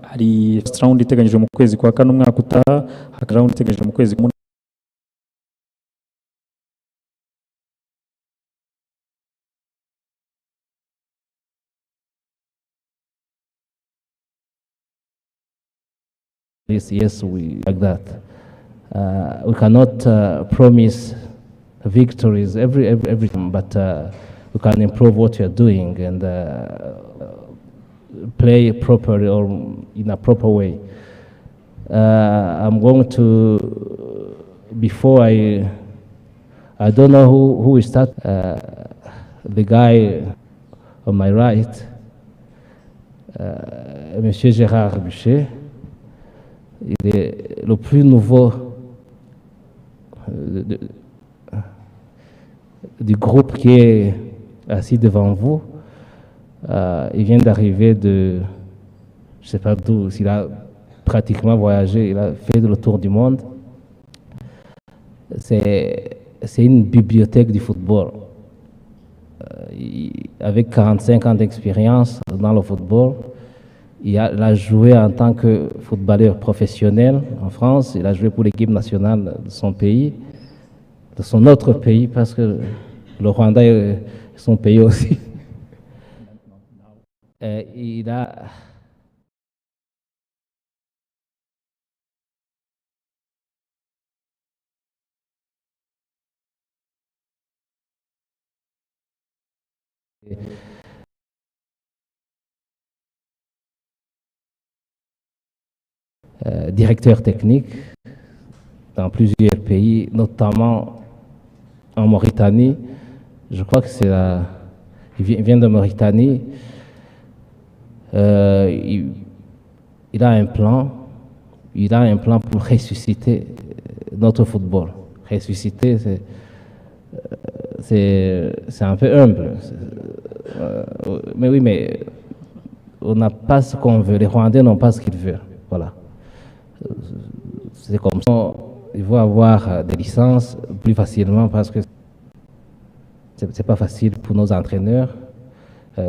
hari round iteganyijwe mu kwezi kwa kane umwaka utaha, hari round iteganyijwe mu kwezi kwa Yes, we like that. We cannot promise victories every time, but we can improve what we are doing and play properly or in a proper way. I'm going to, before I don't know who will start. The guy on my right, Monsieur Gérard Boucher. Il est le plus nouveau du groupe qui est assis devant vous. Il vient d'arriver de, je ne sais pas d'où, il a pratiquement voyagé, il a fait le tour du monde. C'est une bibliothèque du football. Avec 45 ans d'expérience dans le football, il a joué en tant que footballeur professionnel en France. Il a joué pour l'équipe nationale de son pays, de son autre pays, parce que le Rwanda est son pays aussi. Il a directeur technique dans plusieurs pays, notamment en Mauritanie. Je crois que c'est il vient de Mauritanie. Il a un plan. Il a un plan pour ressusciter notre football. Ressusciter, c'est un peu humble. Mais oui, mais on n'a pas ce qu'on veut. Les Rwandais n'ont pas ce qu'ils veulent. Voilà. C'est comme ça. Il faut avoir des licences plus facilement parce que c'est pas facile pour nos entraîneurs.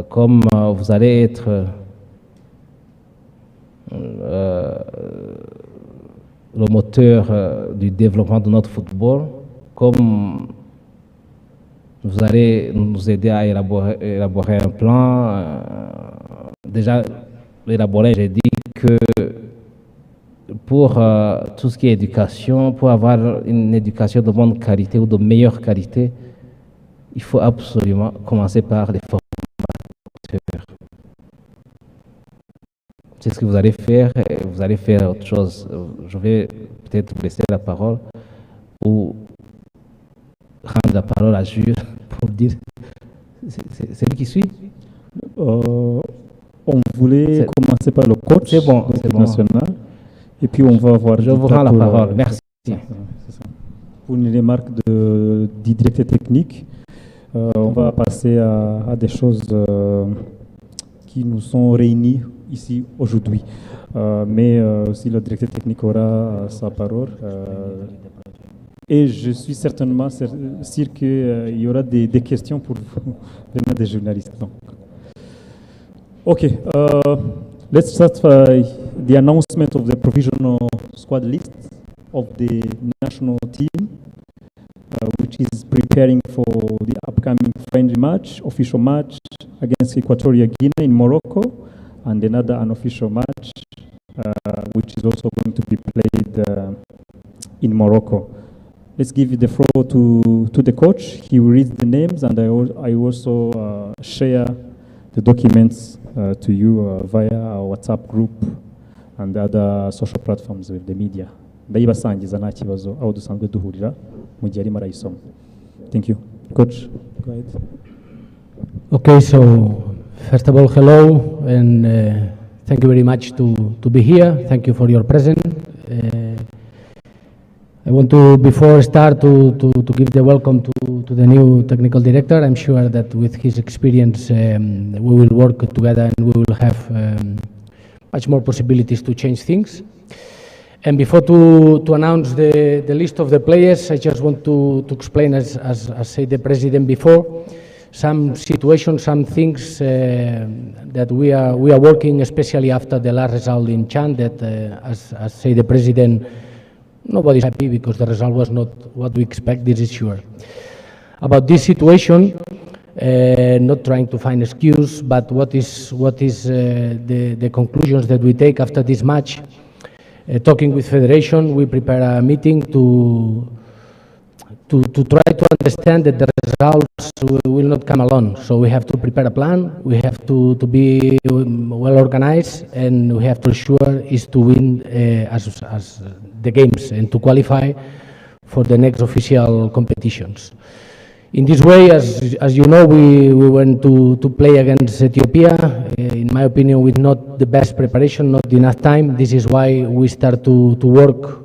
Comme vous allez être le moteur du développement de notre football, comme vous allez nous aider à élaborer un plan. Déjà, l'élaborer, j'ai dit que pour tout ce qui est éducation, pour avoir une éducation de bonne qualité ou de meilleure qualité, il faut absolument commencer par les formateurs. C'est ce que vous allez faire, et vous allez faire autre chose. Je vais peut-être vous laisser la parole ou rendre la parole à Jules pour dire. C'est lui qui suit? On voulait commencer par le coach national. Et puis on va avoir... Je vous rends la parole, merci. Pour une remarque du directeur technique, on va passer à des choses qui nous sont réunies ici aujourd'hui. Mais aussi le directeur technique aura sa parole. Et je suis certainement sûr qu'il y aura des questions pour vous, venant des journalistes. Donc. Okay, let's start by the announcement of the provisional squad list of the national team, which is preparing for the upcoming friendly match, official match against Equatorial Guinea in Morocco, and another unofficial match, which is also going to be played in Morocco. Let's give the floor to the coach. He will read the names, and I also share the documents to you via our WhatsApp group and other social platforms with the media. Ndayibasangiza nta kibazo aho dusanzwe duhurira mu gihe arimo arayisoma. Thank you. Coach, go ahead. Okay, so first of all, hello, and thank you very much to be here. Thank you for your presence. I want to, before I start, to give the welcome to the new technical director. I'm sure that with his experience, we will work together and we will have much more possibilities to change things. And before to announce the list of the players, I just want to explain, as said the president before, some situations, some things that we are working, especially after the last result in Chan, that as say the president, nobody's happy because the result was not what we expect, this is sure. About this situation, not trying to find excuse, but what is the conclusions that we take after this match. Talking with Federation, we prepare a meeting to try to understand that the results will not come alone. So we have to prepare a plan, we have to be well organized, and we have to ensure is to win as the games and to qualify for the next official competitions. In this way, as you know, we went to play against Ethiopia, in my opinion, with not the best preparation, not enough time. This is why we start to work,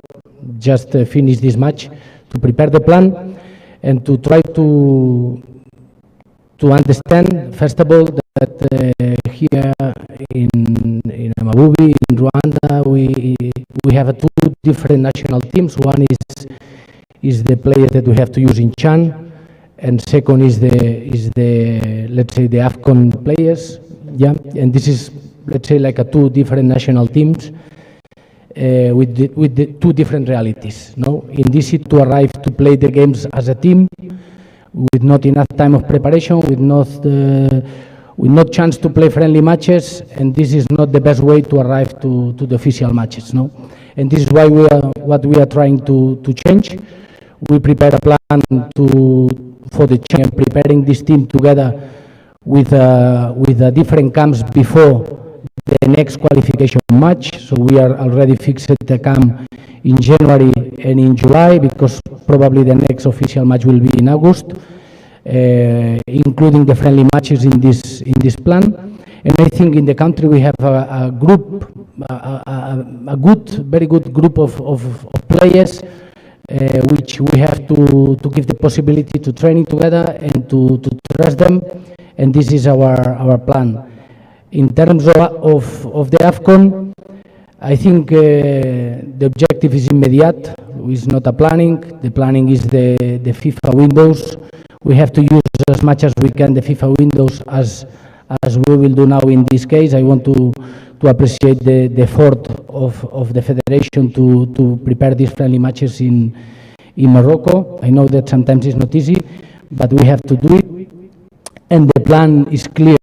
just finish this match, to prepare the plan and to try to understand, first of all, that here in Amavubi, in Rwanda, we have two different national teams. One is the players that we have to use in Chan, and second is the let's say the AFCON players, yeah. And this is, let's say, like two different national teams with the two different realities. No, in this is to arrive to play the games as a team, with not enough time of preparation, with no chance to play friendly matches, and this is not the best way to arrive to the official matches. No, and this is why what we are trying to change. We prepare a plan for the change, preparing this team together with different camps before the next qualification match. So we are already fixed the camp in January and in July, because probably the next official match will be in August, including the friendly matches in this plan. And I think in the country we have a very good group of players, which we have to give the possibility to training together and to trust them, and this is our plan. In terms of the AFCON, I think the objective is immediate. It's not a planning. The planning is the FIFA windows. We have to use as much as we can the FIFA windows as we will do now in this case. I want to appreciate the effort of the federation to prepare these friendly matches in Morocco. I know that sometimes it's not easy, but we have to do it, and the plan is clear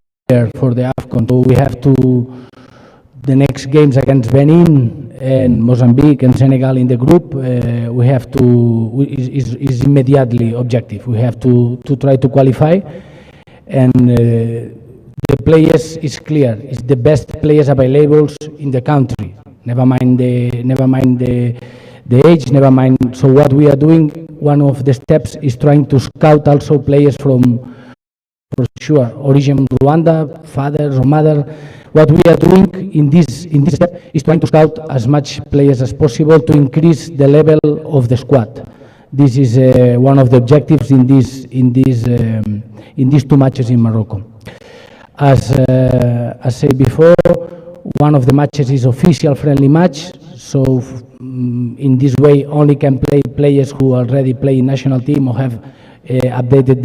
for the AFCON. So we have the next games against Benin and Mozambique and Senegal in the group, we have is immediately objective. We have to try to qualify, and the players is clear. It's the best players available in the country. Never mind the age. Never mind. So what we are doing, one of the steps is trying to scout also players from, for sure, origin Rwanda, fathers or mother. What we are doing in this step is trying to scout as much players as possible to increase the level of the squad. This is one of the objectives in these two matches in Morocco. As I said before, one of the matches is official friendly match. So in this way, only can play players who already play in national team or have updated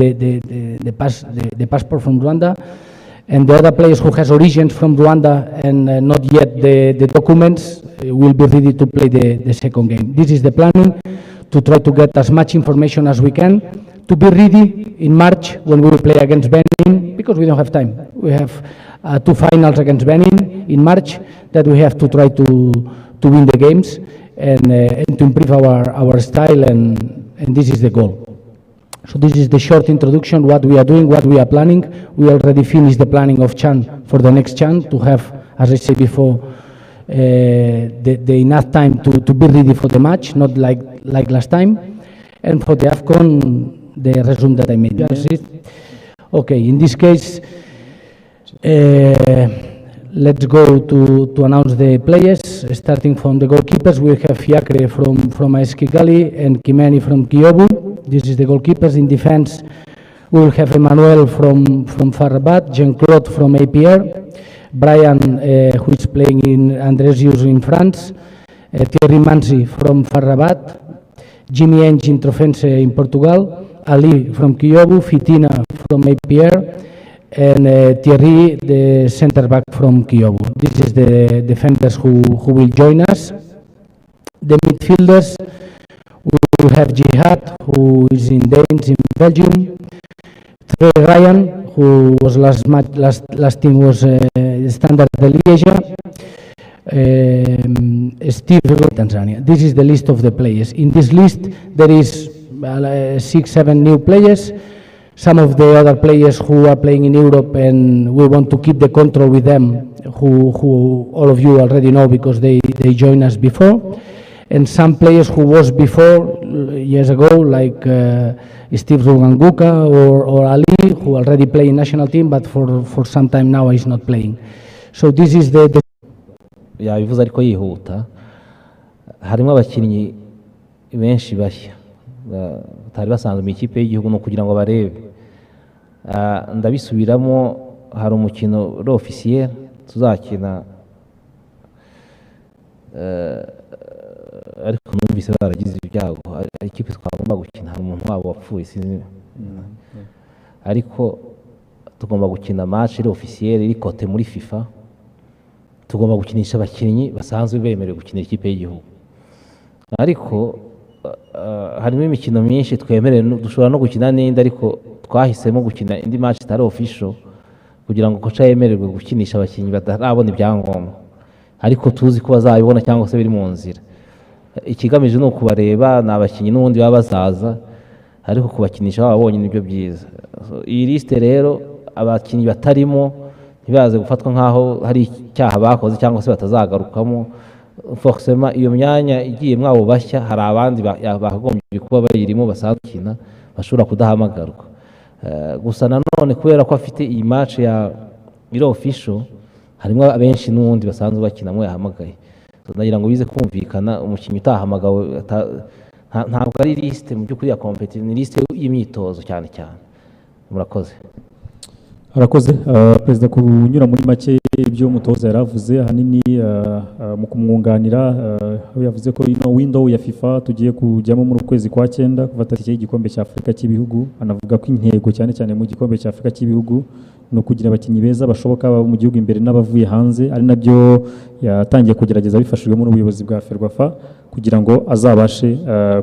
the passport from Rwanda. And the other players who has origins from Rwanda and not yet the documents will be ready to play the second game. This is the planning, to try to get as much information as we can, to be ready in March when we will play against Benin, because we don't have time. We have two finals against Benin in March that we have to try to win the games and to improve our style, and this is the goal. So this is the short introduction, what we are doing, what we are planning. We already finished the planning of Chan for the next Chan, to have, as I said before, the enough time to be ready for the match, not like last time. And for the AFCON, the resume that I made. That's it. Okay, in this case, let's go to announce the players. Starting from the goalkeepers, we have Fiacre from AS Kigali and Kimeni from Kiobu. This is the goalkeepers. In defense, we will have Emmanuel from FAR Rabat, Jean-Claude from APR, Brian, who is playing in Andresius in France, Thierry Manzi from FAR Rabat, Jimmy Eng in Trofense in Portugal, Ali from Kiyovu, Fitina from APR, and Thierry, the center back from Kiyovu. This is the defenders who will join us. The midfielders, we will have Jihad, who is in Danes in Belgium. Trey Ryan, who was last team was Standard de Liège. Steve Tanzania. This is the list of the players. In this list, there is 6-7 new players. Some of the other players who are playing in Europe, and we want to keep the control with them, who all of you already know because they joined us before. And some players who was before, years ago, like Steve Ruganguka or Ali, who already play in national team, but for some time now is not playing. So this is the yabivuze ariko yihuta. Harimo abakinnyi benshi bashya batari basanzwe mu ikipe y'igihugu no kugira ngo barebe. Ndabisubiramo, hari umukino officiel tuzakina, ariko numvise baragize ibyago. Ikipe twagomba gukina hari umuntu wabo wapfuye, ariko tugomba gukina match officiel iri kote muri FIFA. Tugomba gukinisha abakinnyi basanzwe bemerewe gukinira ikipe y'igihugu, ariko harimo imikino myinshi twemerewe, dushobora no gukina n'indi, ariko twahisemo gukina indi match itari official kugira ngo koca yemererwe gukinisha abakinnyi batarabona ibyangombwa, ariko tuzi ko bazabibona cyangwa se biri mu nzira. Ikigamije ni ukubareba, ni abakinnyi n'ubundi baba bazaza, ariko kubakinisha babonye nibyo byiza. Iyi liste rero, abakinnyi batarimo ntibaze gufatwa nk'aho hari icyaha bakoze cyangwa se batazagarukamo. Forcément iyo myanya igiye mwabo bashya, hari abandi bagombye kuba bayirimo basanzwe bakina bashobora kudahamagarwa. Gusa nanone kubera ko afite iyi match ya iro official, harimo abenshi n'ubundi basanzwe bakina mwe yahamagaye. Nagira ngo bize kumvikana, umukinnyi utahamagawe ntabwo ari liste mu by'ukuri ya competition, ni liste y'imyitozo cyane cyane. Murakoze. Arakoze. Perezida, kunyura muri make ibyo umutoza yaravuze ahanini mu kumwunganira, yavuze ko ino window ya FIFA tugiye kujyamo muri ukwezi kwa 9 kuva tariki y'igikombe cya Afurika cy'ibihugu. Anavuga ko intego cyane cyane mu gikombe cya Afurika cy'ibihugu no kugira abakinnyi beza bashoboka baba mu gihugu imbere n'abavuye hanze, ari nabyo yatangiye kugerageza bifashijwemo n'ubuyobozi bwa Ferwafa kugira ngo azabashe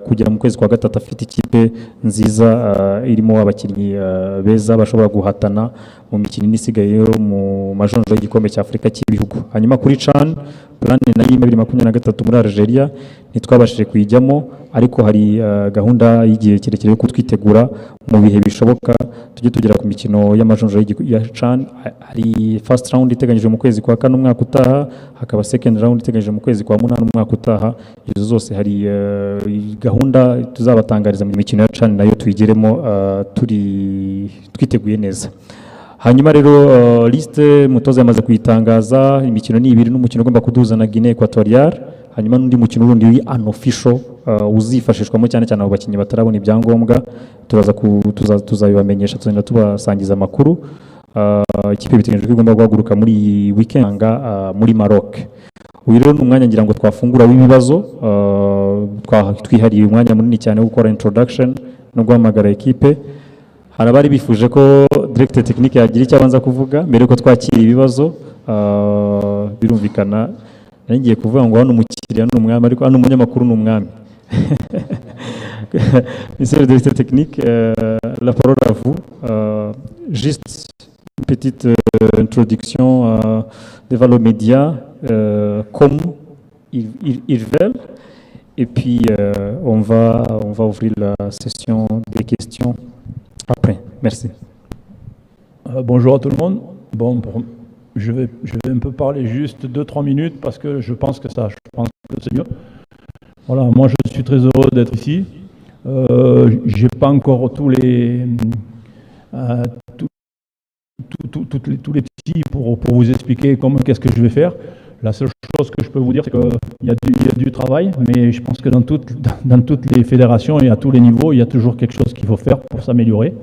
kugera mu kwezi kwa 3 afite ikipe nziza irimo abakinnyi beza bashobora guhatana mu mikino isigaye mu majonjoro y'igikombe cya Afurika cy'ibihugu. Hanyuma kuri CHAN plan na 2023 muri Algeria ntitwabashije kuyijyamo, ariko hari gahunda y'igihe kirekire yo kutwitegura mu bihe bishoboka tujye tugera ku mikino y'amajonjoro ya CHAN. Hari first round iteganyije mu kwezi kwa 4 umwaka utaha, hakaba second round iteganyije mu kwezi kwa 8 umwaka utaha. Izo zose hari gahunda tuzabatangariza mu mikino ya CHAN nayo tuyigeremo twiteguye neza. Hanyuma rero liste mutoza yamaze kuyitangaza, imikino ni 2 n'umukino ugomba kuduza na Guinea Equatorial, hanyuma n'undi mukino urundi wi unofficial uzifashishwamo cyane cyane abo bakinnyi batarabona ibyangombwa. Tuzabibamenyesha, tuzenda tubasangiza amakuru. Ikipe biteganyijwe ko igomba guhaguruka muri weekend muri Maroc. Uyu rero n'umwanya ngira ngo twafungura w'ibibazo, twihariye umwanya munini cyane wo gukora introduction no guhamagara ekipe. Harabari bifuje ko directeur technique yagira icyo abanza kuvuga mbere ko twakira ibibazo. Birumvikana ngiye kuvuga ngo hano umukiriya n'umwami, ariko hano umunyamakuru n'umwami. Monsieur le directeur technique, la parole à vous. Juste une petite introduction devant le média, comme ils veulent, et puis on va ouvrir la session des questions après. Merci. Bonjour à tout le monde. Bon, je vais un peu parler juste 2-3 minutes parce que je pense que c'est mieux. Voilà, moi je suis très heureux d'être ici. J'ai pas encore tous les les petits pour vous expliquer qu'est-ce que je vais faire. La seule chose que je peux vous dire, c'est qu'il y a du travail, mais je pense que dans toutes les fédérations et à tous les niveaux, il y a toujours quelque chose qu'il faut faire pour s'améliorer.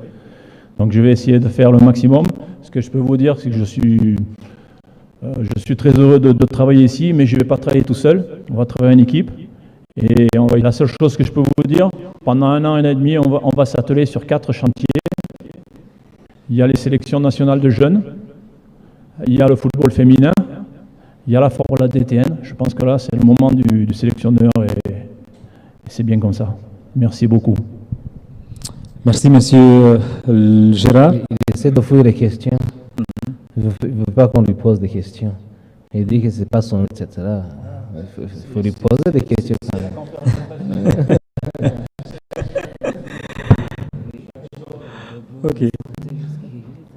Donc je vais essayer de faire le maximum. Ce que je peux vous dire, c'est que je suis très heureux de travailler ici, mais je ne vais pas travailler tout seul. On va travailler en équipe. Et la seule chose que je peux vous dire, pendant 1 an et demi, on va s'atteler sur 4 chantiers. Il y a les sélections nationales de jeunes, il y a le football féminin, il y a la Formule DTN. Je pense que là, c'est le moment du sélectionneur et c'est bien comme ça. Merci beaucoup. Merci, monsieur Gérard. Il essaie d'offrir des questions. Il ne veut pas qu'on lui pose des questions. Il dit que ce n'est pas son, etc. Il faut lui poser des questions.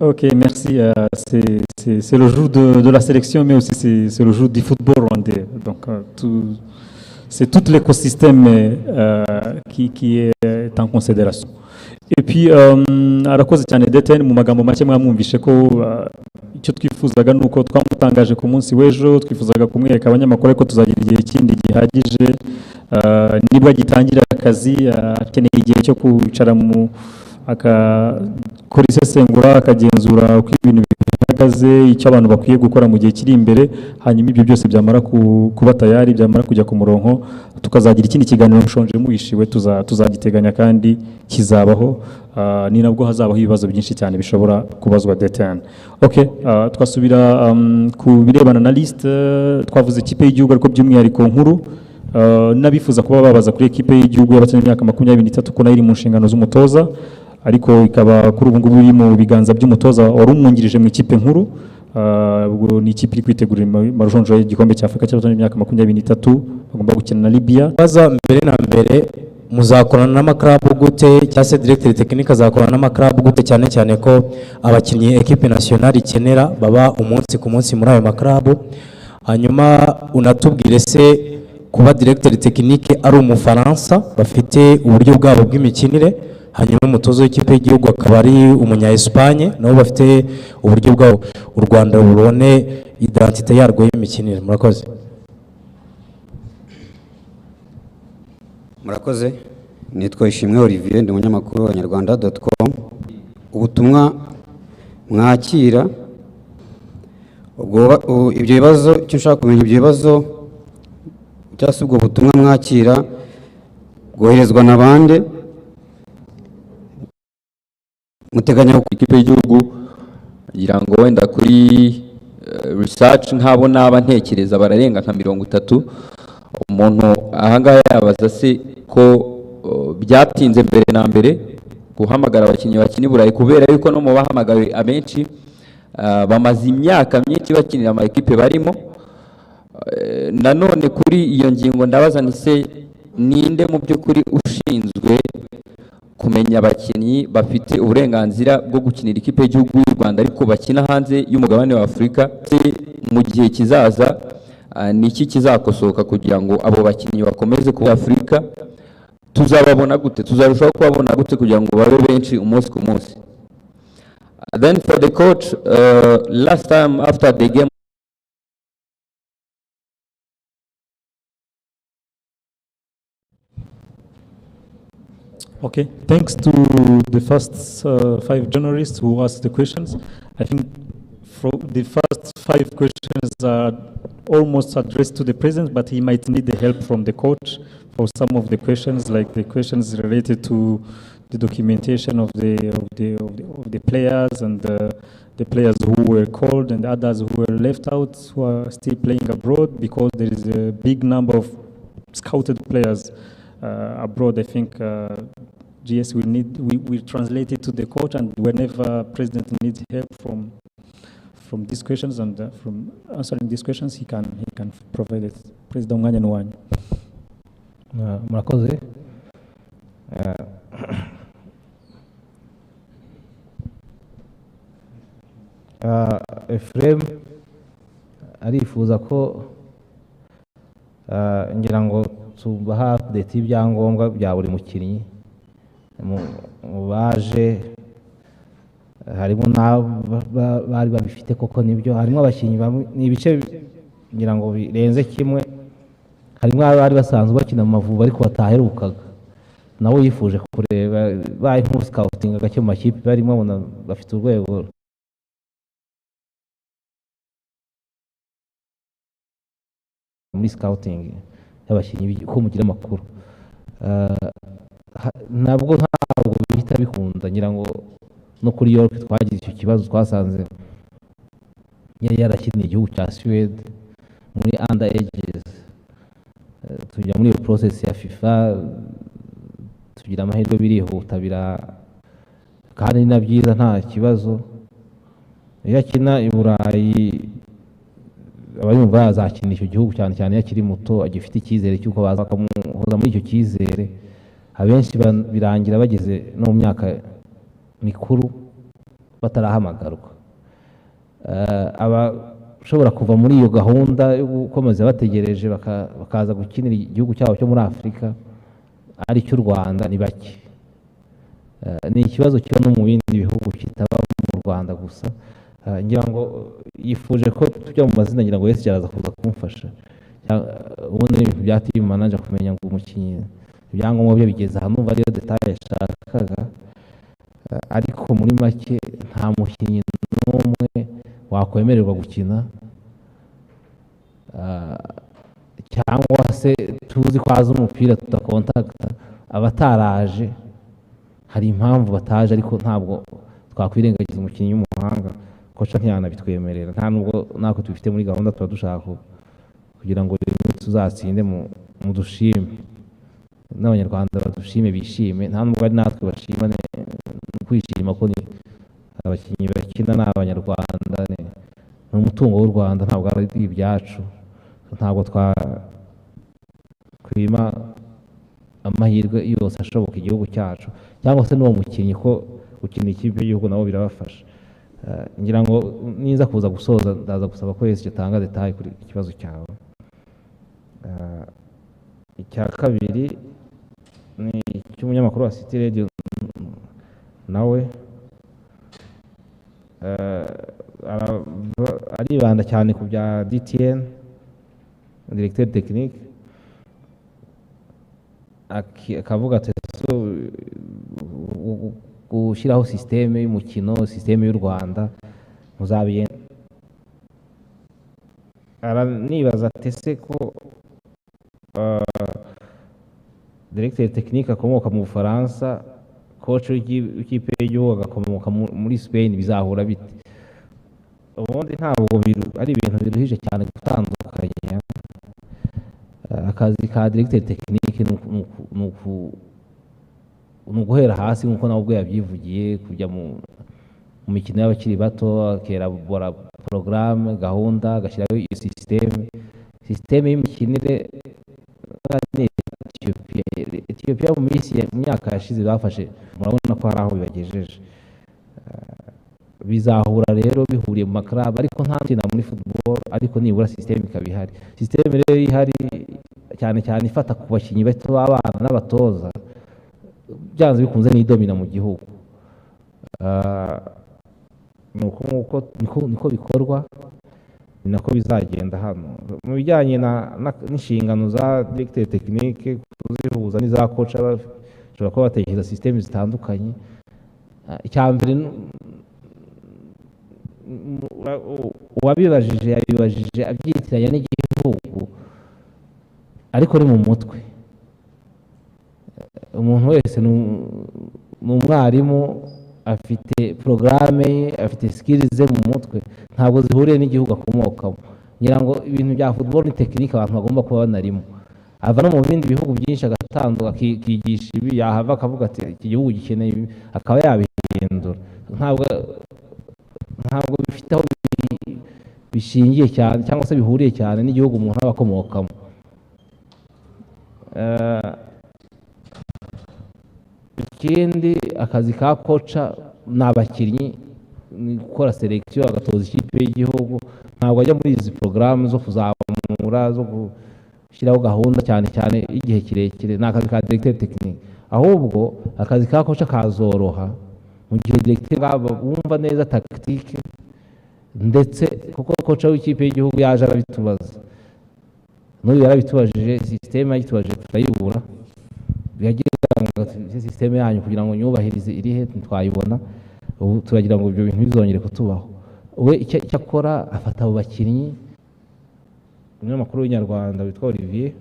Ok, merci. C'est le jour de la sélection, mais aussi c'est le jour du football rwandais. Donc, c'est tout l'écosystème qui est en considération. Et puis, arakoze cyane DTN mu magambo make mwamwumvishe ko icyo twifuzaga nuko twamutangaje ku munsi w'ejo, twifuzaga kumwereka abanyamakuru ko tuzagira igihe kindi gihagije nibwo agitangira akazi, akeneye igihe cyo kwicara mu akakora isesengura, akagenzura uko ibintu bihagaze, icyo abantu bakwiye gukora mu gihe kiri imbere, hanyuma ibyo byose byamara kuba tayari, byamara kujya ku murongo, tukazagira ikindi kiganiro mushonje muhishiwe, tuzagiteganya kandi kizabaho, ni nabwo hazabaho ibibazo byinshi cyane bishobora kubazwa DTN. Okay, twasubira ku birebana na liste, twavuze ikipe y'igihugu ariko by'umwihariko nkuru, n'abifuza kuba babaza kuri ekipe y'igihugu y'abatsinze imyaka 23 ko nayo iri mu nshingano z'umutoza, ariko ikaba kuri ubu ngubu iri mu biganza by'umutoza wari umwungirije mu ikipe nkuru. Ubwo ni ikipe iri kwitegurira marushanwa y'igikombe cya Afurika cy'abatsinze imyaka 23 bagomba gukina na Libya. Baza mbere na mbere muzakorana n'amaklabu gute, cyangwa se directeur technique azakorana n'amaklabu gute, cyane cyane ko abakinnyi equipe nationale ikenera baba umunsi ku munsi muri ayo maklabu. Hanyuma unatubwire se kuba directeur technique ari umufaransa bafite uburyo bwabo bw'imikinire, hanyuma umutozo w'ikipe y'igihugu akaba ari umunya Espagne nabo bafite uburyo bwabo, u Rwanda rubone identité yarwo y'imikinire. Murakoze. Murakoze. Nitwa Ishimwe Olivier, ndi umunyamakuru wa Nyarwanda.com. Ubutumwa mwakira ubwo ibyo bibazo, icyo nshaka kumenya ibyo bibazo cyangwa se ubwo butumwa mwakira bwoherezwa n'abandi, muteganya ku ikipe y'igihugu, ngira ngo wenda kuri research nk'abo naba ntekereza bararenga nka 30. Umuntu ahangaha yabaza se ko byatinze mbere na mbere guhamagara abakinnyi bakina i Burayi, kubera yuko no mu bahamagawe abenshi bamaze imyaka myinshi bakinira ama ekipe barimo. Nanone kuri iyo ngingo ndabaza ni se ninde mu by'ukuri ushinzwe kumenya abakinnyi bafite uburenganzira bwo gukinira ikipe y'igihugu y'u Rwanda ariko bakina hanze y'umugabane wa Afurika? Mu gihe kizaza ni iki kizakosoka kugira ngo abo bakinnyi bakomeze kuba Afurika? Tuzababona gute, tuzarushaho kubabona gute kugira ngo babe benshi umunsi ku munsi? Then for the coach, last time after the game, okay, thanks to the first 5 journalists who asked the questions. I think the first 5 questions are almost addressed to the president, but he might need the help from the coach for some of the questions, like the questions related to the documentation of the players and the players who were called and others who were left out, who are still playing abroad, because there is a big number of scouted players abroad. I think GS will translate it to the coach, and whenever president needs help from these questions and from answering these questions, he can provide it. President Mwanya Nwanyi. Murakoze. Ephraim arifuza ko ngira ngo tubaha update y'ibyangombwa bya buri mukinnyi mu baje, harimo bari babifite koko, nibyo harimo abakinnyi ni ibice ngira ngo birenze kimwe, harimo abari basanzwe bakina mu Mavubi ariko bataherukaga, nawe yifuje kureba bayi nko scouting gake mu makipe barimo bafite urwego muri scouting, y'abakinnyi ko mugira amakuru. Ntabwo bihita bikunda, ngira ngo no kuri York twagize icyo kibazo, twasanze yari yarakiniye igihugu cya Sweden muri under ages, tujya muri iyo process ya FIFA, tugira amahirwe birihuta kandi ni na byiza nta kibazo. Iyo akina i Burayi abayumva yazakina icyo gihugu cyane cyane iyo akiri muto, agifite icyizere cy'uko baza bakamuhoza muri icyo cyizere. Abenshi birangira bageze no mu myaka mikuru batarahamagarwa. Abashobora kuva muri iyo gahunda yo gukomeza bategereje bakaza gukinira igihugu cyabo cyo muri Afurika ari cy'u Rwanda ni bake. Ni ikibazo kiba no mu bindi bihugu kitaba mu Rwanda gusa. Ngira ngo yifuje ko tujya mu mazina, ngira ngo wese yaraza kuza kumufasha. Ubundi ni ibintu bya team manager kumenya ngo umukinnyi ibyangombwa bye bigeze hano, numva ariyo detail yashakaga. Ariko muri make nta mukinnyi n'umwe wakwemererwa gukina cyangwa se tuzi ko azi umupira tudakontakta. Abataraje hari impamvu bataje, ariko ntabwo twakwirengagiza umukinnyi w'umuhanga. Koca ntiyanabitwemerera, nta nubwo natwe tubifite muri gahunda. Tuba dushaka kugira ngo tuzatsinde mu dushime, n'abanyarwanda badushime bishime, nta nubwo ari natwe bashima. Kwishima ko ni abakinnyi bakina ni abanyarwanda, ni umutungo w'u Rwanda, ntabwo ari ibyacu. Ntabwo twakwima amahirwe yose ashoboka igihugu cyacu, cyangwa se n'uwo mukinnyi ko gukina ikipe y'igihugu nabo birabafasha. Ngira ngo niza kuza gusoza ndaza gusaba ko wese gitanga detail kuri ikibazo cyawe. Icya kabiri ni cy'umunyamakuru wa City Radio, nawe aribanda cyane ku bya DTN, directeur technique, akavuga ati gushyiraho systeme y'umukino, systeme y'u Rwanda muzabiye. Aranibaza ate ko directeur technique akomoka mu Bufaransa, coach w'ikipe y'igihugu agakomoka muri Spain, bizahura bite? Ubundi ntabwo ari ibintu biruhije cyane gutandukanya. Akazi ka directeur technique ni uguhera hasi, nk'uko nawe ubwo yabyivugiye, kujya mu mikino y'abakiri bato, akerabora porogaramu, gahunda, agashyiraho iyo sisiteme y'imikinire. Ethiopia mu myaka yashize bafashe, murabona ko hari aho bibagejeje. Bizahura rero bihuriye mu maklabu, ariko nta kintu muri football, ariko nibura sisiteme ikaba ihari. Sisiteme rero ihari cyane cyane ifata ku bakinnyi bato, abana n'abatoza, byanze bikunze n'idomina mu gihugu. Niko bikorwa, ni nako bizagenda hano. Mu bijyanye n'inshingano za directeur technique, kuzihuza n'iza coach, bashobora kuba batekereza systeme zitandukanye. Icya mbere uwabibajije yabibajije abyitiranya n'igihugu, ariko ni mu mutwe. Umuntu wese ni umwarimu, afite porogaramu ye, afite skills ze mu mutwe, ntabwo zihuriye n'igihugu akomokamo. Ngira ngo ibintu bya football ni tekinike abantu bagomba kuba banarimo. Ava no mu bindi bihugu byinshi agatanduka, akigisha ibi, yahava akavuga ati iki gihugu gikeneye ibi, akaba yabihindura. Ntabwo bifite aho bishingiye cyane cyangwa se bihuriye cyane n'igihugu umuntu aba akomokamo. Ikindi, akazi ka koca ni abakinnyi, ni gukora selection, agatoza ikipe y'igihugu. Ntabwo ajya muri izi porogaramu zo kuzamura, zo gushyiraho gahunda cyane cyane igihe kirekire. Ni akazi ka directeur technique. Ahubwo akazi ka koca kazoroha mu gihe directeur wumva neza tactique, ndetse kuko koca w'ikipe y'igihugu yaje arabitubaza. N'uyu yarabitubajije, systeme yitubajije turayibura. Biyagira ngo systeme yanyu kugira ngo nyubahirize iri he twayibona. Ubu turagira ngo ibyo bintu bizongere kutubaho. We icyo akora, afata abo bakinnyi. Umunyamakuru w'inyarwanda witwa Olivier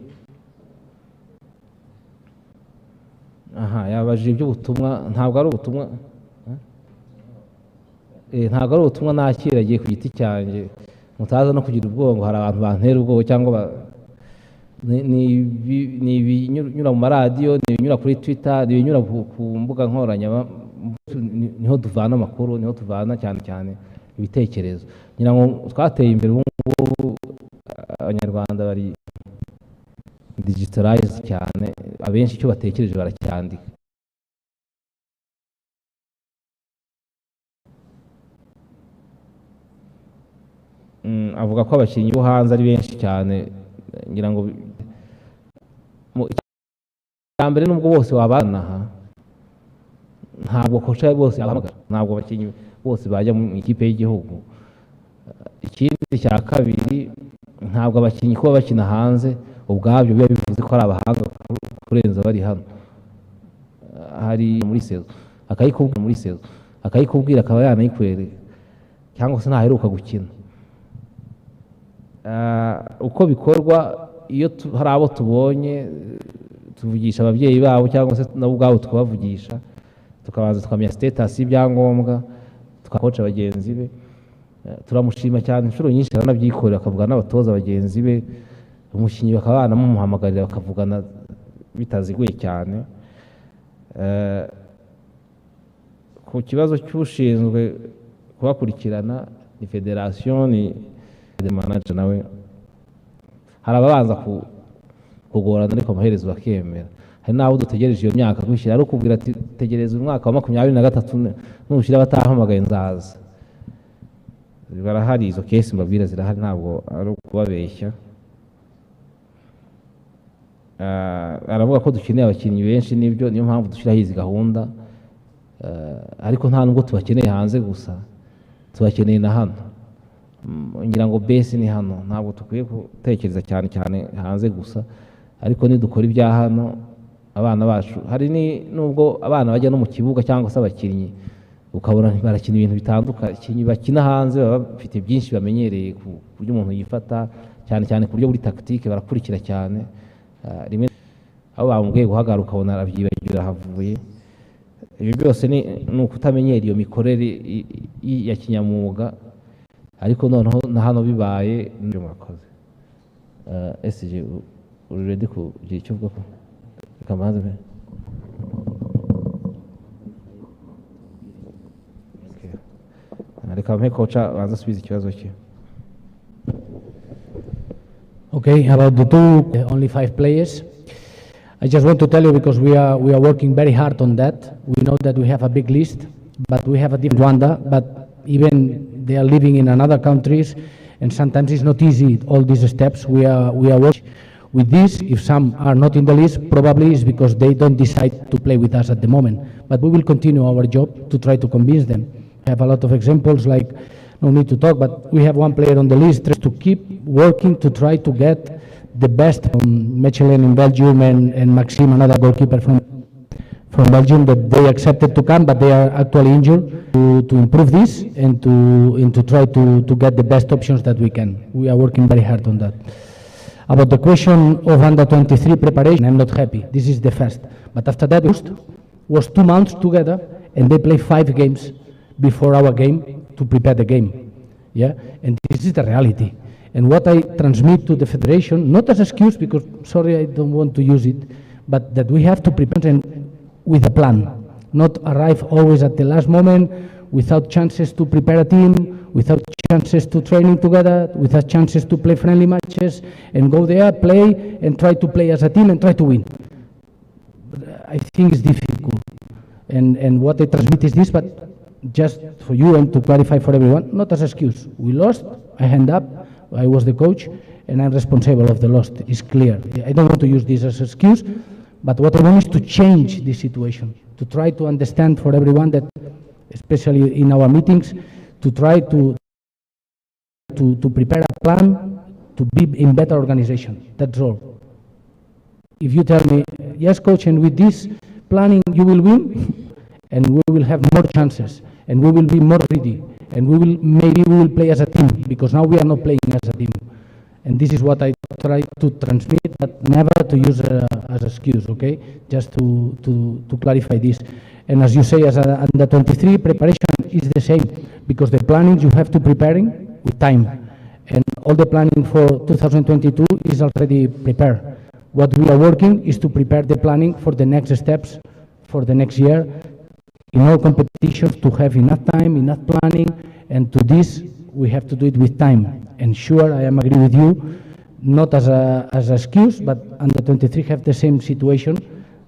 aha yabajije iby'ubutumwa, ntabwo ari ubutumwa ntabwo ari ubutumwa nakira, agiye ku giti cyanjye, mutaza no kugira ubwongo, hari abantu bantera ubwoba cyangwa ni ibinyura mu maradiyo, ni ibinyura kuri Twitter, ni ibinyura ku mbuga nkoranyambaga, niho tuvana amakuru, niho tuvana cyane cyane ibitekerezo. Ngira ngo twateye imbere ubu ngubu, abanyarwanda bari digitalize cyane, abenshi icyo batekereje baracyandika. Avuga ko abakinnyi bo hanze ari benshi cyane, ngira ngo mbere nubwo bose wabana ntabwo kocha bose abahamagara, ntabwo abakinnyi bose bajya mu ikipe y'igihugu. Ikindi cya kabiri, ntabwo abakinnyi kuba bakina hanze ubwabyo biba bivuze ko ari abahanga kurenza bari hano. Hari muri sezo akayikubwira akaba yanayikwereka, cyangwa se ntaheruka gukina. Uko bikorwa, iyo hari abo tubonye tuvugisha ababyeyi babo cyangwa se nabo ubwabo tukabavugisha, tukabanza tukamenya status y'ibyangombwa, tukakoca bagenzi be. Turamushima cyane, inshuro nyinshi aranabyikorera, akavuga n'abatoza bagenzi be, umukinnyi bakaba banamumuhamagarira bakavugana bitaziguye cyane. Ku kibazo cy'ushinzwe kubakurikirana ni federation, ni manager nawe, hari ababanza kugorana ariko amaherezo bakemera. Hari n'abo dutegereje iyo myaka kwishyira, ari ukubwira ati tegereza umwaka wa 23 nushyira batahamagaye nzaza. Barahari izo case mbabwira, zirahari, ntabwo ari ukubabeshya. Aravuga ko dukeneye abakinnyi benshi, nibyo, niyo mpamvu dushyiraho izi gahunda, ariko nta nubwo tubakeneye hanze gusa, tubakeneye na hano. Ngira ngo base ni hano, ntabwo tukwiye gutekereza cyane cyane hanze gusa, ariko nidukora ibya hano abana bacu. Hari nubwo abana bajya no mu kibuga cyangwa se abakinnyi ukabona barakina ibintu bitandukanye, bakina hanze baba bafite byinshi bamenyereye ku buryo umuntu yifata, cyane cyane ku buryo buri tactique barakurikira cyane. Rimwe aho bamubwiye guhagarara ukabona arabyibagira havuye. Ibi byose ni ukutamenyera iyo mikorere ya kinyamwuga, ariko noneho na hano bibaye n'ibyo mwakoze. SG uri ready kugira icyo uvuga ko kamanze be? Reka mpe kocha banza subiza ikibazo cye. Okay, about the two, only 5 players. I just want to tell you, because we are working very hard on that. We know that we have a big list, but we have a different Rwanda, but even they are living in another countries, and sometimes it's not easy, all these steps. We are working with this. If some are not in the list, probably is because they don't decide to play with us at the moment. But we will continue our job to try to convince them. I have a lot of examples, like, no need to talk, but we have one player on the list to keep working to try to get the best from Mechelen in Belgium and Maxime, another goalkeeper from Belgium, that they accepted to come, but they are actually injured, to improve this and to try to get the best options that we can. We are working very hard on that. About the question of under 23 preparation, I'm not happy. This is the first. But after that, was 2 months together, and they play 5 games before our game to prepare the game. Yeah, and this is the reality. And what I transmit to the federation, not as an excuse, because sorry, I don't want to use it, but that we have to prepare with a plan, not arrive always at the last moment without chances to prepare a team, without chances to training together, without chances to play friendly matches, and go there, play, and try to play as a team and try to win. I think it's difficult. And what I transmit is this, but just for you and to clarify for everyone, not as an excuse. We lost, I hand up, I was the coach, and I'm responsible of the loss. It's clear. I don't want to use this as an excuse, but what I want is to change the situation, to try to understand for everyone that, especially in our meetings, to try to prepare a plan to be in better organization. That's all. If you tell me, yes, coach, and with this planning you will win, and we will have more chances, and we will be more ready, and maybe we will play as a team, because now we are not playing as a team. And this is what I try to transmit, but never to use as excuse, okay? Just to clarify this. And as you say, as under 23, preparation is the same, because the planning you have to preparing with time. And all the planning for 2022 is already prepared. What we are working is to prepare the planning for the next steps for the next year in all competitions, to have enough time, enough planning, and to this we have to do it with time. And sure, I am agree with you, not as an excuse, but under 23 have the same situation,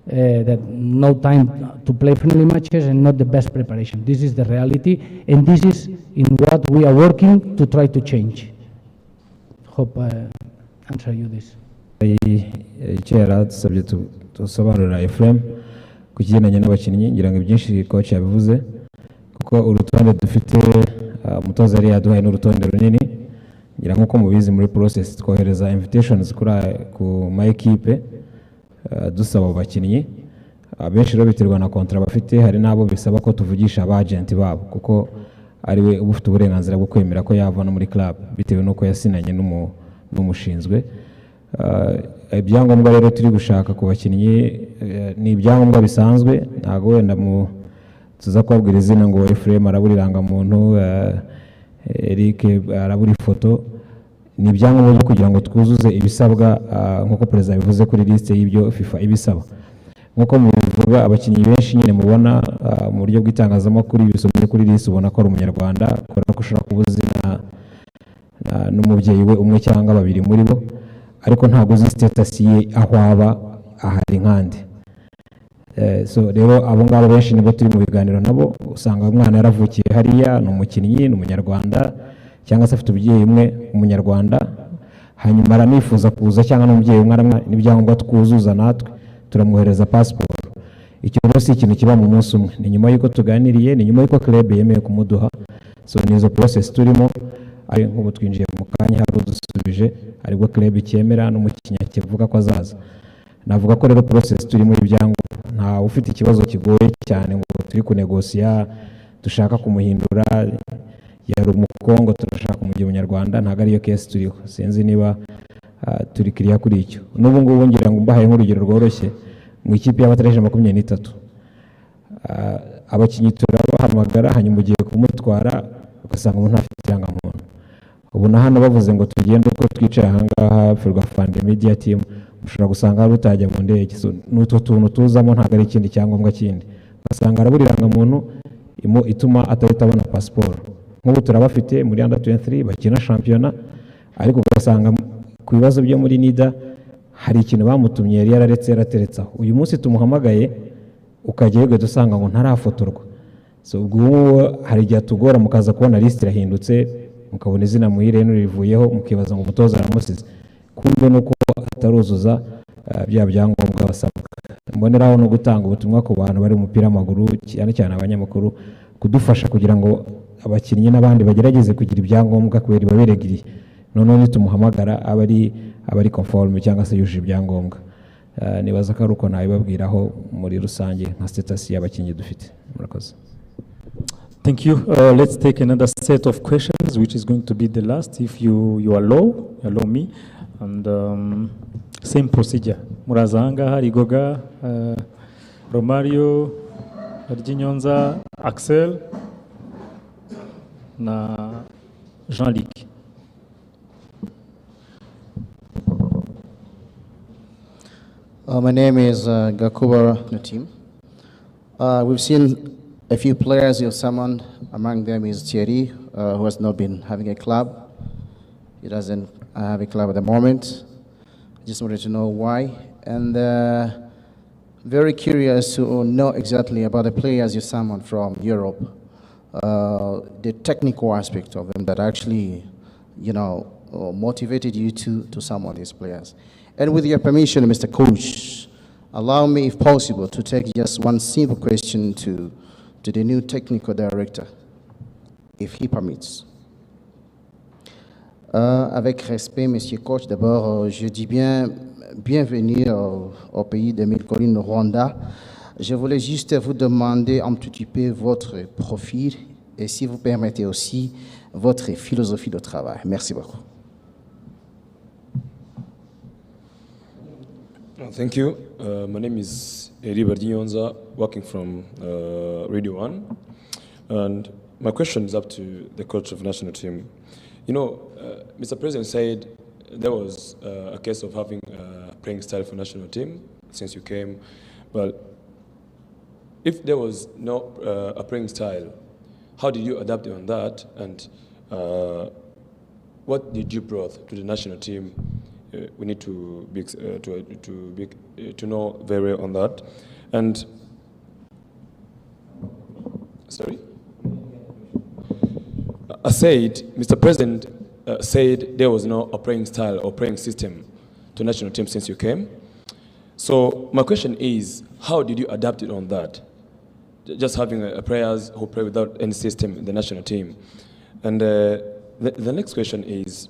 that no time to play friendly matches and not the best preparation. This is the reality, and this is in what we are working to try to change. Hope I answer you this. icyo yari adusabye tusobanurira Ephraim ku kigendanye n'abakinnyi, ngira ngo byinshi coach yabivuze, kuko urutonde dufite umutoza yari yaduhaye n'urutonde runini. Ngira nk'uko mubizi muri process twohereza invitations ku ma equipe dusaba abakinnyi, abenshi rero biterwa na contrat bafite, hari nabo bisaba ko tuvugisha aba agent babo, kuko ariwe uba ufite uburenganzira bwo kwemera ko yava no muri club bitewe n'uko yasinanye n'umushinzwe. Ibyangombwa rero turi gushaka ku bakinnyi ni ibyangombwa bisanzwe, ntago wenda tuza kubabwira izina ngo Ephraim arabura irangamuntu, Eric arabura ifoto. Ni ibyangombwa byo kugira ngo twuzuze ibisabwa nk'uko perezida bivuze kuri liste y'ibyo FIFA ibisaba. Nk'uko mubivuga, abakinnyi benshi nyine mubona mu buryo bw'itangazamakuru bisomye kuri liste ubona ko ari umunyarwanda, kubera ko ushobora kubuzina n'umubyeyi we umwe cyangwa babiri muri bo, ariko ntabwo uzi status ye aho aba ahari nkandi. So rero abo ngabo benshi nibo turi mu biganiro nabo, usanga umwana yaravukiye hariya, ni umukinnyi, ni umunyarwanda, cyangwa se afite umubyeyi umwe umunyarwanda, hanyuma aranifuza kuza, cyangwa n'umubyeyi umwe n'ibyangombwa twuzuza natwe turamwohereza passport. Icyo rero si ikintu kiba mu munsi umwe, ni nyuma y'uko tuganiriye, ni nyuma y'uko club yemeye kumuduha. So nizo process turimo, ari nk'ubu twinjiye mu kanya hari udusubije, aribwo club icyemera n'umukinnyi akivuga ko azaza. Navuga ko rero process turimo y'ibyangombwa, nta ufite ikibazo kigoye cyane ngo turi kunegosiya dushaka kumuhindura, yari umukongo turashaka kumugira umunyarwanda, ntago ariyo case turiho. Sinzi niba turi kiriya kuri icyo. N'ubu ngubu ngira ngo mbahaye nk'urugero rworoshye, mu ikipe y'abatareje 23 abakinnyi turabahamagara, hanyuma ugiye kumutwara ugasanga umuntu afite irangamuntu. Ubu na hano bavuze ngo tugende uko twicaye ahangaha Ferwafa media team, ushobora gusanga hari utajya mu ndege. So n'utwo tuntu tuzamo ntago ari ikindi cyangombwa kindi, ugasanga arabura irangamuntu ituma atahita abona passport. Nk'ubu turabafite muri under 23 bakina shampiyona, ariko ugasanga ku bibazo byo muri NIDA hari ikintu bamutumye yari yararetse yarateretsaho. Uyu munsi tumuhamagaye ukajyayo dusanga ngo ntarafotorwa. So ubwo hari igihe tugora mukaza kubona list irahindutse, mukabona izina muhire rivuyeho, mukibaza ngo umutoza aramusize, kumbe nuko ataruzuza bya byangombwa basabwa. Mboneraho no gutanga ubutumwa ku bantu bari umupira w'amaguru, cyane cyane abanyamakuru, kudufasha kugira ngo abakinnyi n'abandi bagerageze kugira ibyangombwa kubera baberegiriye. None nitumuhamagara abari conforme cyangwa se yujuje ibyangombwa. Nibaza ko ari uko nabibabwiraho muri rusange nka status y'abakinnyi dufite. Murakoze. Thank you. Let's take another set of questions, which is going to be the last. If you allow me, and same procedure. Murazanga, Harigoga, Romario, Arjinyonza, Axel, na Jean-Luc. My name is Gakuba Natim. We've seen a few players you've summoned. Among them is Thierry, who has not been having a club. He doesn't have a club at the moment. I just wanted to know why. And very curious to know exactly about the players you summoned from Europe. The technical aspect of them that actually, motivated you to summon these players. And with your permission, Mr. Coach, allow me, if possible, to take just one simple question to the new technical director, if he permits. Avec respect, Monsieur Coach, d'abord, je dis bienvenue au pays de mille collines, Rwanda. Je voulais juste vous demander un petit peu votre profil et, si vous permettez aussi, votre philosophie de travail. Merci beaucoup. Thank you. My name is Eriba Nyonza, working from Radio 1. And my question is up to the coach of the national team. You know, Mr. President said there was a case of having a playing style for national team since you came. But if there was no a playing style, how did you adapt on that? And what did you brought to the national team? We need to know very well on that. And sorry, I said, Mr. President said there was no playing style or playing system to national team since you came. So my question is, how did you adapt it on that? Just having players who play without any system in the national team. And the next question is,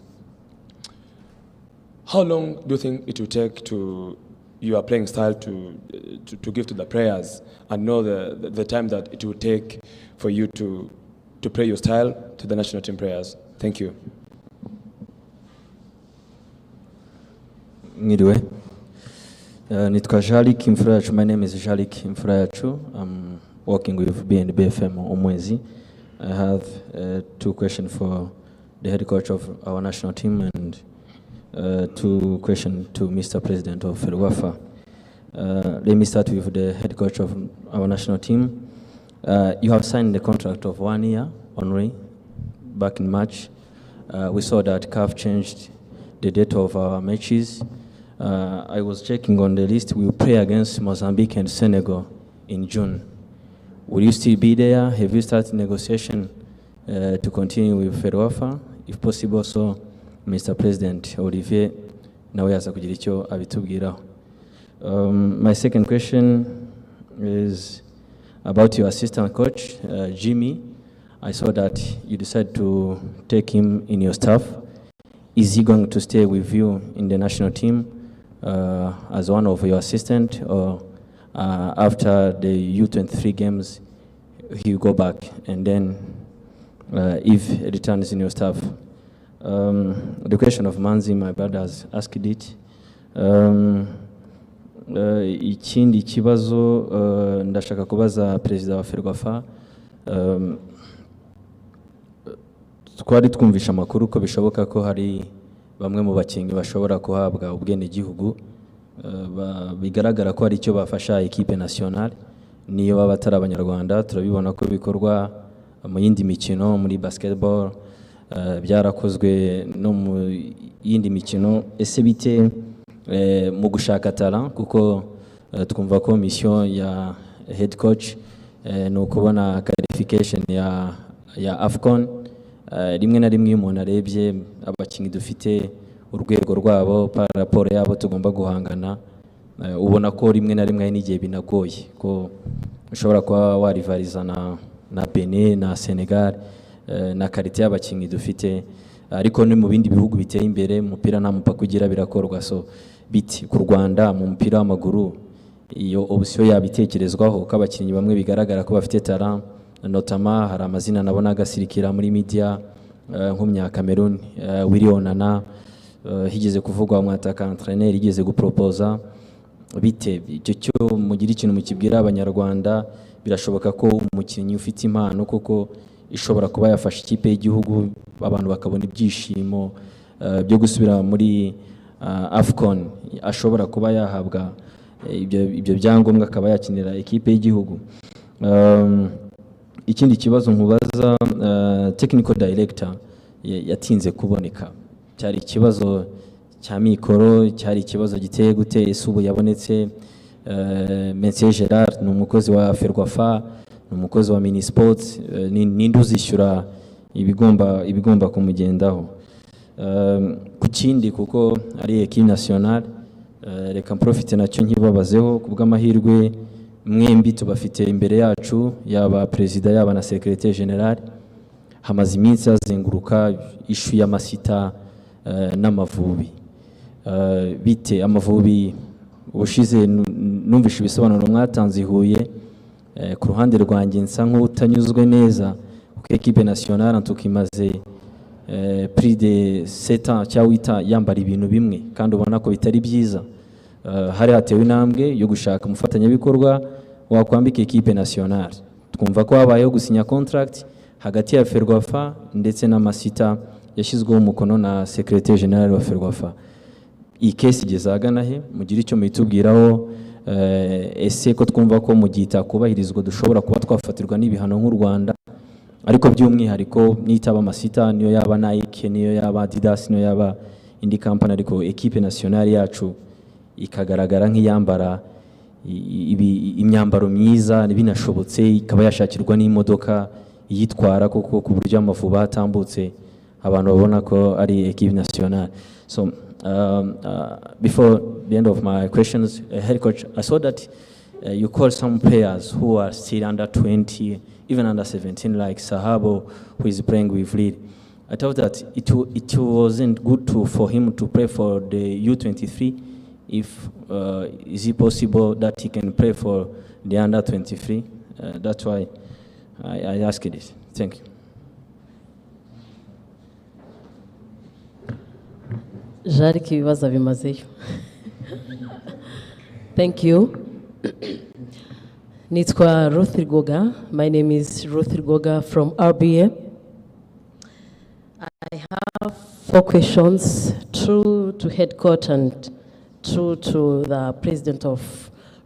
how long do you think it will take to your playing style to give to the players and know the time that it will take for you to play your style to the national team players? Thank you. Ngiriwe. Nitwa Jalik Imfurayacu. My name is Jalik Imfurayacu. I'm working with BNB FM Omwezi. I have two questions for the head coach of our national team and two questions to Mr. President of Ferwafa. Let me start with the head coach of our national team. You have signed the contract of 1 year only back in March. We saw that CAF changed the date of our matches. I was checking on the list. We will play against Mozambique and Senegal in June. Will you still be there? Have you started negotiation to continue with Ferwafa? If possible, so Mr. President Olivier, nawe yaza kugira icyo abitubwiraho. My second question is about your assistant coach, Jimmy. I saw that you decided to take him in your staff. Is he going to stay with you in the national team as one of your assistants, or after the U23 games, he'll go back and then if he returns in your staff? The question of Manzi, my brother has asked it. Ikindi kibazo ndashaka kubaza Perezida wa Ferwafa. Twari twumvisha amakuru ko bishoboka ko hari bamwe mu bakinnyi bashobora kuhabwa ubwenegihugu, bigaragara ko hari icyo bafasha equipe nationale niyo baba atari abanyarwanda. Turabibona ko bikorwa mu yindi mikino, muri basketball byarakozwe no mu yindi mikino. Ese bite mu gushaka talent, kuko twumva ko mission ya head coach ni ukubona qualification ya AFCON. Rimwe na rimwe umuntu arebye abakinnyi dufite urwego rwabo par rapport yabo tugomba guhangana, ubona ko rimwe na rimwe n'igihe binagoye ko ushobora kuba warivariza na Benin na Senegal na qualité y'abakinnyi dufite, ariko no mu bindi bihugu biteye imbere umupira nta mupaka ugira birakorwa. So biti ku Rwanda mu mupira w'amaguru iyo option yabitekerezwaho ko abakinnyi bamwe bigaragara ko bafite talent, notamment hari amazina nabona agasirikira muri media nk'umunya Cameroon Willy Onana, higeze kuvugwa umwataka entraîneur higeze guproposa. Bite icyo cyo mugira ikintu mukibwira abanyarwanda? Birashoboka ko umukinnyi ufite impano koko ishobora kuba yafasha ikipe y'igihugu, abantu bakabona ibyishimo byo gusubira muri AFCON, ashobora kuba yahabwa ibyo byangombwa akaba yakinira ikipe y'igihugu. Ikindi kibazo nkubaza, technical director yatinze kuboneka, cyari ikibazo cya mikoro, cyari ikibazo giteye gute? Ese ubu yabonetse? Monsieur Gerard ni umukozi wa Ferwafa, ni umukozi wa Minisports, ninde uzishyura ibigomba kumugendaho? Ku kindi kuko ari equipe nationale, reka profite nacyo nkibabazeho kubw'amahirwe mwembi tubafite imbere yacu, yaba perezida yaba na secrétaire général. Hamaze iminsi azenguruka ishu y'amasita n'Amavubi. Bite Amavubi ubushize numvisha ibisobanuro mwatanze i Huye, ku ruhande rwanjye nsa nk'utanyuzwe neza kuko equipe nationale tukimaze plus de 7 ans cyangwa 8 ans yambara ibintu bimwe kandi ubona ko bitari byiza. hari hatewe intambwe yo gushaka umufatanyabikorwa wakwambika equipe nationale. Twumva ko habayeho gusinya contract hagati ya Ferwafa ndetse na Masita yashyizweho umukono na Secretary General wa Ferwafa. Iyi case igeze agana he? Mugira icyo mwitubwiraho, ese ko twumva ko mu gihe itakubahirizwa dushobora kuba twafatirwa n'ibihano nk'u Rwanda, ariko by'umwihariko nitaba Masita, niyo yaba Nike, niyo yaba Adidas, niyo yaba indi company, ariko equipe nationale yacu ikagaragara nk'iyambara imyambaro myiza binashobotse ikaba yashakirwa n'imodoka yitwara koko ku buryo Amavubi atambutse abantu babona ko ari equipe nationale. So before the end of my questions, head coach, I saw that you called some players who are still under 20, even under 17, like Sahabo, who is playing with Lead. I thought that it wasn't good for him to play for the U23. If is it possible that he can play for the under 23? That's why I asked this. Thank you. Jariki ibibazo bimazeyo. Thank you. Nitwa Ruth Rgoga. My name is Ruth Rgoga from RBA. I have 4 questions, 2 to head coach and 2 to the president of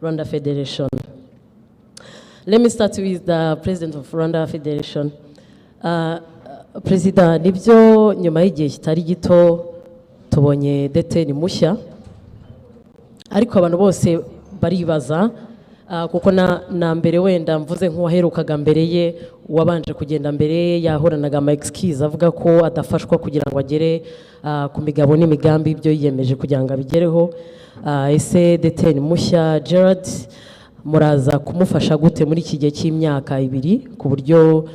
Rwanda Federation. Let me start with the president of Rwanda Federation. President, nibyo nyuma y'igihe kitari gito tubonye deteni mushya, ariko abantu bose baribaza kuko na mbere wenda mvuze nk'uwaherukaga mbere ye wabanje kugenda mbere ye yahoranaga ama excuse avuga ko adafashwa kugira ngo agere ku migabo n'imigambi ibyo yiyemeje kugira ngo abigereho. Ese deteni mushya Gerard muraza kumufasha gute muri iki gihe cy'imyaka 2 ku buryo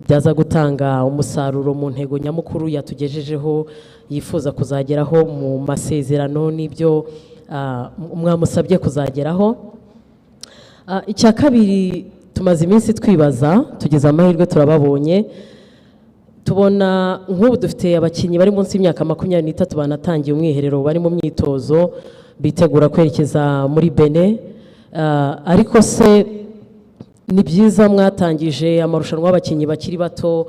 byaza gutanga umusaruro mu ntego nyamukuru yatugejejeho yifuza kuzageraho mu masezerano n'ibyo mwamusabye kuzageraho? Icya kabiri, tumaze iminsi twibaza, tugeze amahirwe turababonye, tubona nk'ubu dufite abakinnyi bari munsi y'imyaka 23 banatangiye umwiherero bari mu myitozo bitegura kwerekeza muri Benin, ariko se ni byiza mwatangije amarushanwa y'abakinnyi bakiri bato,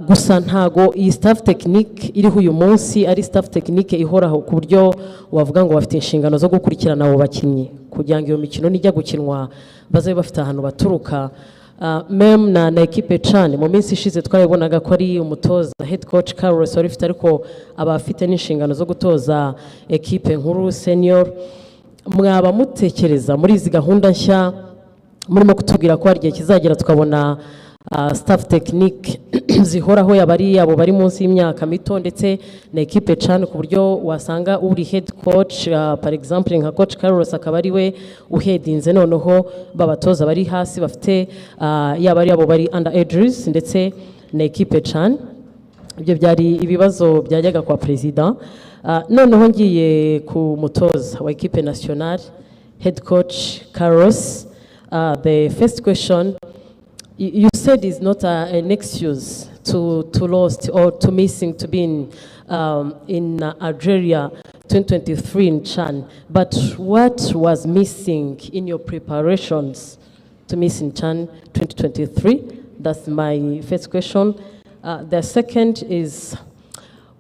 gusa ntago iyi staff technique iriho uyu munsi ari staff technique ihoraho ku buryo wavuga ngo bafite inshingano zo gukurikirana abo bakinnyi kugira ngo iyo mikino nijya gukinwa bazabe bafite ahantu baturuka. Mem na equipe cyane mu minsi ishize twarabonaga ko ari umutoza head coach Carlos wari ufite, ariko abafite n'inshingano zo gutoza equipe nkuru senior. Mwaba mutekereza muri izi gahunda nshya murimo kutubwira ko hari igihe kizagera tukabona staff technique zihoraho yabari abo bari munsi y'imyaka mito ndetse na equipe cyane ku buryo wasanga uri head coach par exemple nka coach Carlos akaba ari we uhedinze noneho babatoza bari hasi bafite yabari abo bari under ages ndetse na equipe cyane. Ibyo byari ibibazo byajyaga kwa president. Noneho ngiye ku mutoza wa equipe nationale head coach Carlos. The first question, you said is not an excuse to lost or to missing to be in Algeria 2023 in Chan, but what was missing in your preparations to miss in Chan 2023? That's my first question. The second is,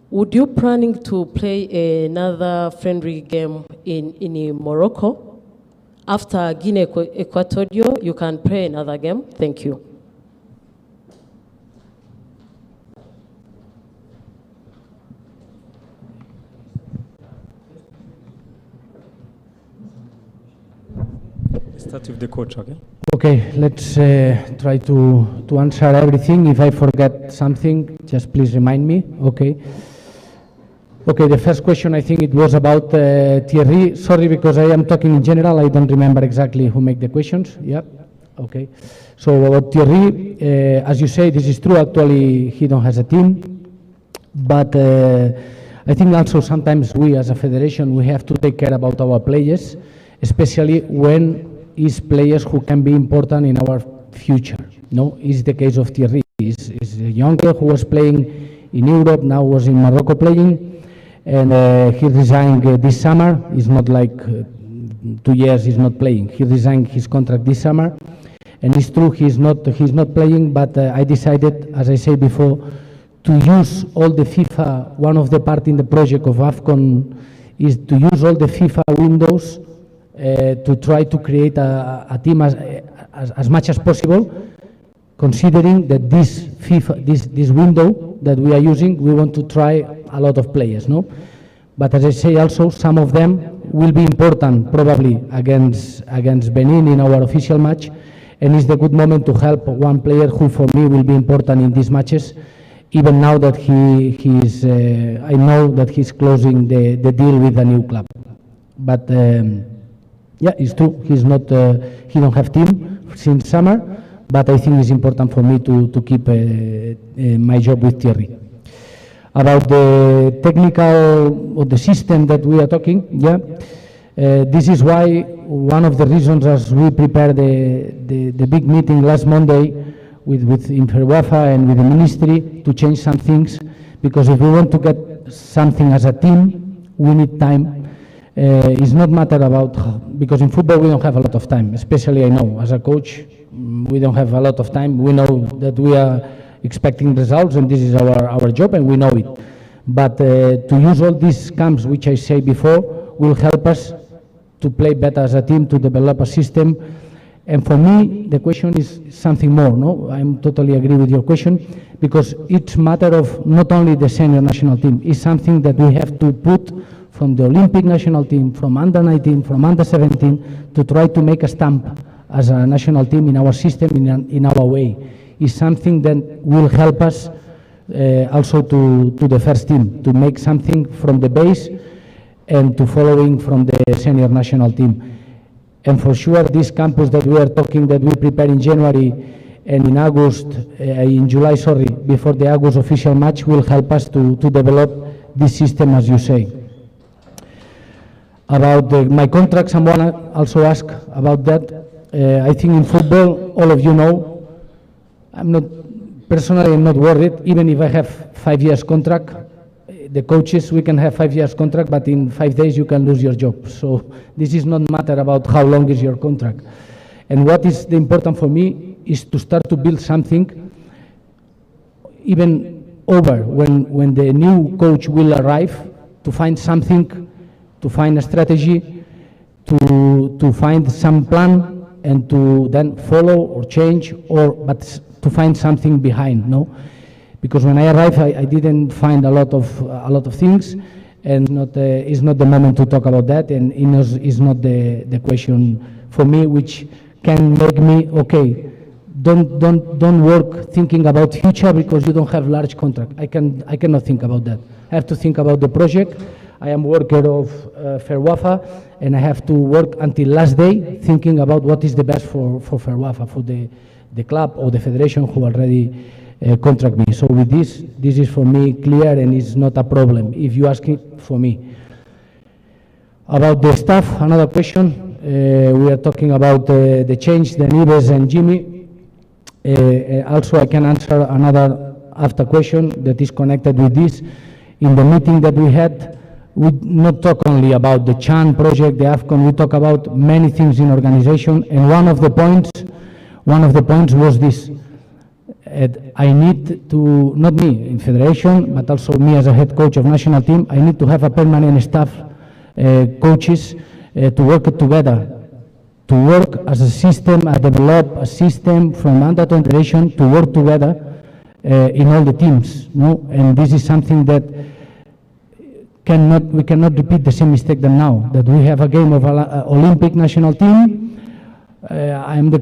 would you planning to play another friendly game in Morocco? After Guinea Equatorial, you can play another game. Thank you. Start with the coach, okay? Okay, let's try to answer everything. If I forget something, just please remind me. Okay. Okay, the first question, I think it was about Thierry. Sorry, because I am talking in general. I don't remember exactly who made the questions. Yeah. Okay. So about Thierry, as you say, this is true. Actually, he don't has a team. But I think also sometimes we as a federation, we have to take care about our players, especially when is players who can be important in our future. No, is the case of Thierry. Is a younger who was playing in Europe, now was in Morocco playing, and he resigned this summer. It's not like 2 years he's not playing. He resigned his contract this summer, and it's true he's not playing, but I decided, as I said before, to use all the FIFA, one of the part in the project of AFCON is to use all the FIFA windows to try to create a team as much as possible, considering that this window that we are using, we want to try a lot of players, no? But as I say also, some of them will be important probably against Benin in our official match, and it's the good moment to help one player who for me will be important in these matches, even now that I know that he's closing the deal with a new club. But yeah, it's true, he don't have team since summer, but I think it's important for me to keep my job with Thierry. About the technical or the system that we are talking, yeah, this is why one of the reasons as we prepared the big meeting last Monday with Interwafa and with the ministry to change some things, because if we want to get something as a team, we need time. It's not matter about, because in football we don't have a lot of time, especially I know, as a coach, we don't have a lot of time. We know that we are expecting results and this is our job and we know it. But to use all these camps, which I say before, will help us to play better as a team, to develop a system. And for me, the question is something more, no? I totally agree with your question, because it's matter of not only the senior national team, it's something that we have to put from the Olympic national team, from under 19, from under 17, to try to make a stamp as a national team in our system, in our way. It's something that will help us also to the first team, to make something from the base and to following from the senior national team. And for sure, this campus that we are talking, that we prepare in January and in July, before the August official match, will help us to develop this system, as you say. About my contract, someone also asked about that. I think in football, all of you know, I'm not worried, even if I have 5 years contract. The coaches, we can have 5 years contract, but in 5 days you can lose your job. So this is not matter about how long is your contract. And what is the important for me is to start to build something even over when the new coach will arrive, to find something, to find a strategy, to find some plan and to then follow or change, but to find something behind, no? Because when I arrived, I didn't find a lot of things, and it's not the moment to talk about that, and it's not the question for me, which can make me okay. Don't work thinking about future because you don't have large contract. I cannot think about that. I have to think about the project. I am worker of Fairwafa, and I have to work until last day thinking about what is the best for Fairwafa, for the club or the federation who already contract me. So with this is for me clear and it's not a problem if you ask it for me. About the staff, another question. We are talking about the change, the Nives and Jimmy. Also I can answer another after question that is connected with this. In the meeting that we had, we not talk only about the CHAN project, the AFCON, we talk about many things in organization, and one of the points was this. I need to, not me in federation, but also me as a head coach of national team, I need to have a permanent staff, coaches, to work together, to work as a system, develop a system from under federation to work together in all the teams, no? And this is something that we cannot repeat the same mistake than now, that we have a game of Olympic national team. I am the